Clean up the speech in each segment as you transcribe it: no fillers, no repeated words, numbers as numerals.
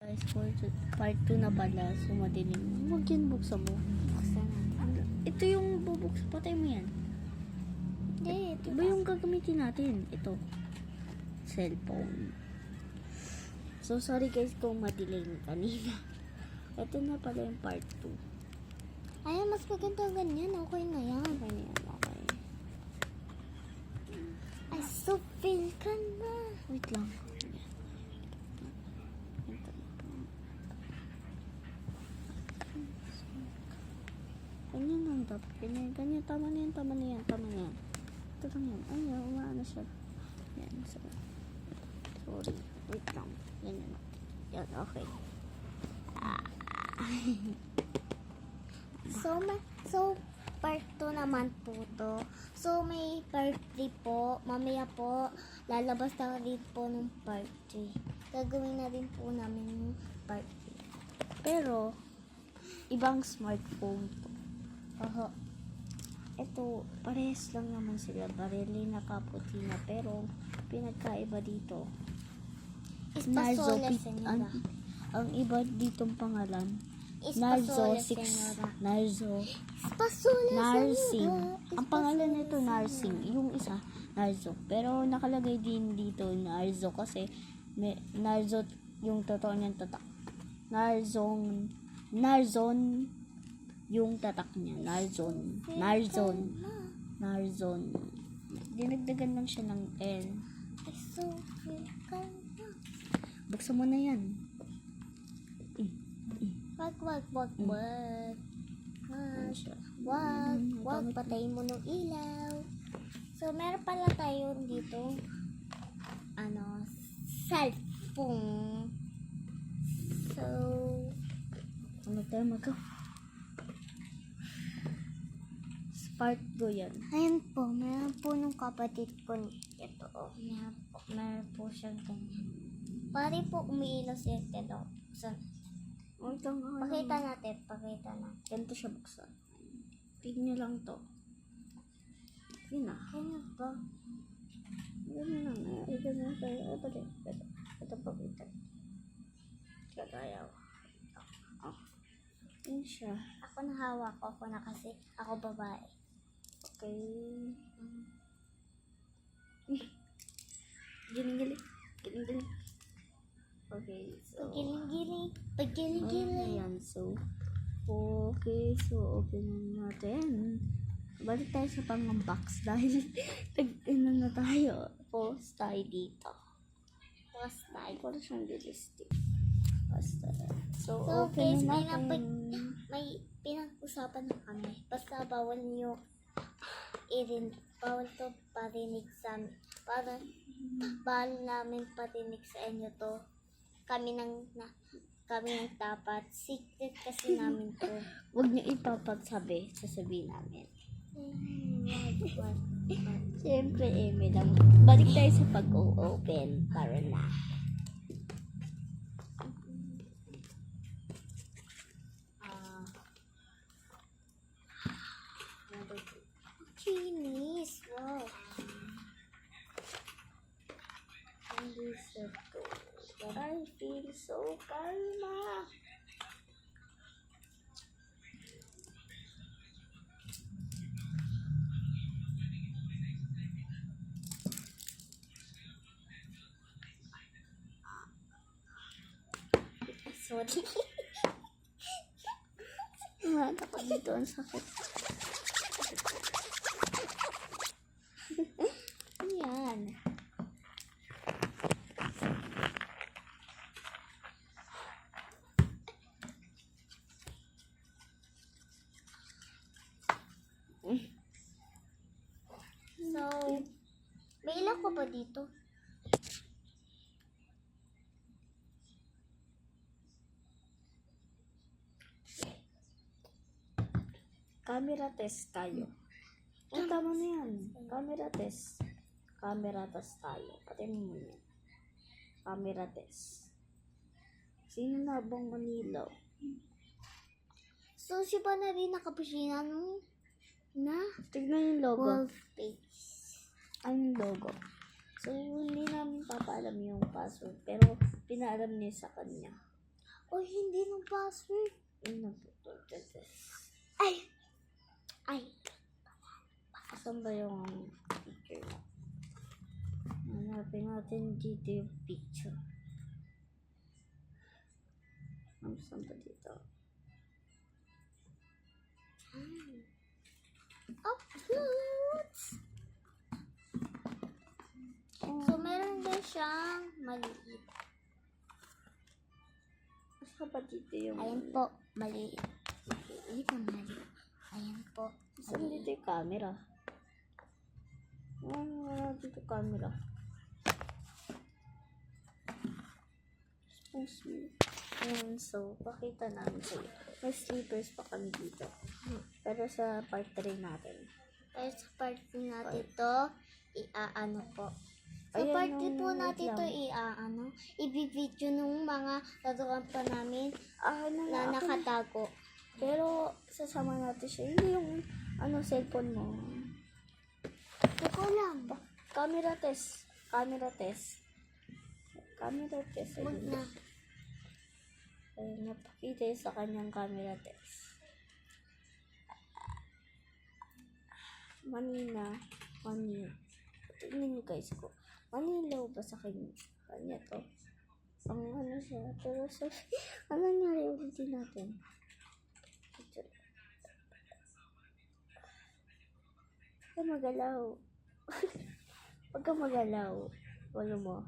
Guys, part 2 na pala. So, madilim. Huwag yan, buksan mo. Buksan natin. Ito yung bubuksan. Patay mo yan. Hindi, ito Iba yung gagamitin natin. Ito. Cellphone. So, sorry guys kung madilim kanina. Ito na pala yung part 2. Ay, mas maganda ganyan. Okay na yan. Okay na yan, okay. Ay, so feel ka na. Wait lang. Ganyan lang dapat. Ganyan. Tama na yan. Ito lang yan. Ay, umaano siya. Yan. Sorry. Wait lang. Ganyan. Yan, okay. So, part 2 naman po to. So, may part 3 po. Mamaya po, lalabas na rin po ng part 3. Gagawin na rin po namin yung part 3. Pero, ibang smartphone to. Oho. Ito, parehas lang naman sila. Barili na kaputi na. Pero, pinagkaiba dito. Espasole, Pit- senora. ang iba ditong pangalan. Espasole, Narzo 6. senora. Narzo. Espasole, Narsing. senora. Ang pangalan nito Narsing. Yung isa, Narzo. Pero nakalagay din dito Narzo kasi Narzo yung totoo niyang tatak. Narzon yung tatak niya. Narzon. Dinagdagan lang siya ng L. Ay, so feel ka na. Buksan mo na yan. Wag. Ano siya? Wag, patayin mo ng ilaw. So, meron pala tayo dito, cellphone. So, Ano tayo Spark go yan. ayan po, meron po nung kapatid ko ito. Meron po siyang ganyan. Pari po umiilaw siya ito. So, pakita natin. Ganito siya buksan. Tignan nyo lang to. Yun na. Ano ba? Ganyan lang. Ganyan tayo. Ito pa kita. Kagayaw. Yun siya. Ako na hawak. Ako na kasi ako babae. Okay. Giling. Okay, so... Pagiling-giling. Ayan, so... Okay, so open na natin. Balik tayo sa pang-unbox dahil na tayo. Post tayo dito. Post tayo. Para siyang realistic. Basta. So, So, open guys, na natin. may pinag-usapan na kami. Basta bawal to parinig sa amin. Bawal namin parinig sa inyo to. Kami nang dapat. Secret kasi namin to. Huwag niyo ipapagsabi. Sasabihin namin. Wag. Siyempre, may lang. Balik tayo sa pag-open. Para na. Kinis. Wow. I feel so calma. Sorry. Mata ko dito ang sakit. Yan. So, may ilaw ko ba dito? Camera test tayo. Oh, tama na yan. Camera test tayo. Patin mo yan. Camera test. Sino na bang manilaw? So, siya ba na rin nakapusina na Tignan yung logo. wolf face? Ang logo. So, hindi namin papaalam yung password. Pero, pinaalam niya sa kanya. Oy, hindi ng password. Ano po to? Ay! Ay! Saan ba yung picture mo? Hanapin natin dito yung picture. Saan ba dito? Oh, cute! So, meron din siyang maliit. Saan ba dito yung... Ayan po, maliit. Maliit na maliit. Ayan po. Saan dito yung camera? Dito camera. Ayan, so, pakita namin sa'yo. May slippers pa kami dito. Pero sa part 3 natin. Pero sa part 2 natin to, iaano po. Sa Ayan part 3 yung po natin lang. to, i-video nung mga laruan pa namin na nakatago. Pero, sasama natin siya. Hindi yung, cellphone mo. Ito lang. Camera test. Camera test. Camera test. Wag na. Ayun, napakita yun sa kanyang camera test. Manina. Tingnan niyo guys ko. Manilaw ba sa kanya to? Ang siya. Pero sa... ano nangyari ulitin natin? Huwag ka magalaw. Huwag ka magalaw. Wala mo.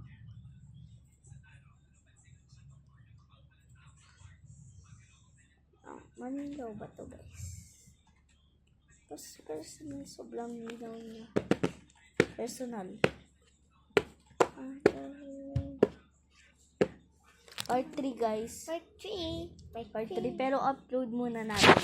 Manilaw ba to guys? Personal, sobrang nilaw niya. Personal. Part 3 guys. Part 3. Part 3. Pero upload muna natin.